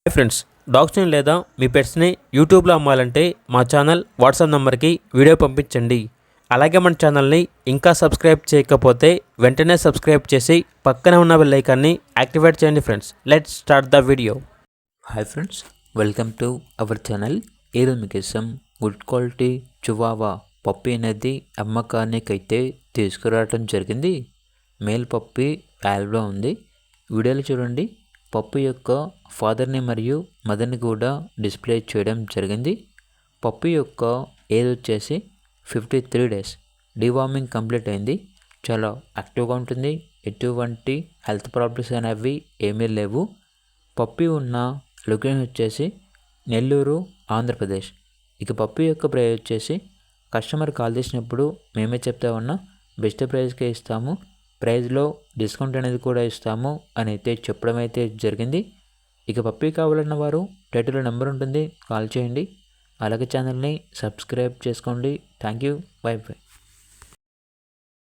Hi friends, డాగ్స్ని లేదా మీ పెట్స్ని యూట్యూబ్లో అమ్మాలంటే మా ఛానల్ వాట్సాప్ నెంబర్కి వీడియో పంపించండి. అలాగే మన ఛానల్ని ఇంకా సబ్స్క్రైబ్ చేయకపోతే వెంటనే సబ్స్క్రైబ్ చేసి పక్కనే ఉన్న బెల్ ఐకాన్ని యాక్టివేట్ చేయండి. Friends, let's start the video. Hi friends, welcome to our channel. ఈరోజు మీకోసం గుడ్ క్వాలిటీ చివావా పప్పి అనేది అమ్మకానికైతే తీసుకురావడం జరిగింది. మేల్ పప్పి వ్యాల్వ్లో ఉంది. వీడియోలో చూడండి, పప్పు యొక్క ఫాదర్ని మరియు మదర్ని కూడా డిస్ప్లే చేయడం జరిగింది. పప్పు యొక్క ఏజ్ వచ్చేసి 53 days. డివార్మింగ్ కంప్లీట్ అయింది. చాలా యాక్టివ్గా ఉంటుంది. ఎటువంటి హెల్త్ ప్రాబ్లమ్స్ అనేవి ఏమీ లేవు. పప్పి ఉన్న లొకేషన్ వచ్చేసి నెల్లూరు, ఆంధ్రప్రదేశ్. ఇక పప్పి యొక్క ప్రైస్ వచ్చేసి కస్టమర్ కాల్ చేసినప్పుడు మేమే చెప్తా ఉన్నా బెస్ట్ ప్రైస్కే ఇస్తాము, ప్రైస్లో డిస్కౌంట్ అనేది కూడా ఇస్తాము అని అయితే చెప్పడం అయితే జరిగింది. ఇక పప్పి కావాలన్న వారు టైటిల్లో నెంబర్ ఉంటుంది, కాల్ చేయండి. అలాగే ఛానల్ని సబ్స్క్రైబ్ చేసుకోండి. Thank you. By by.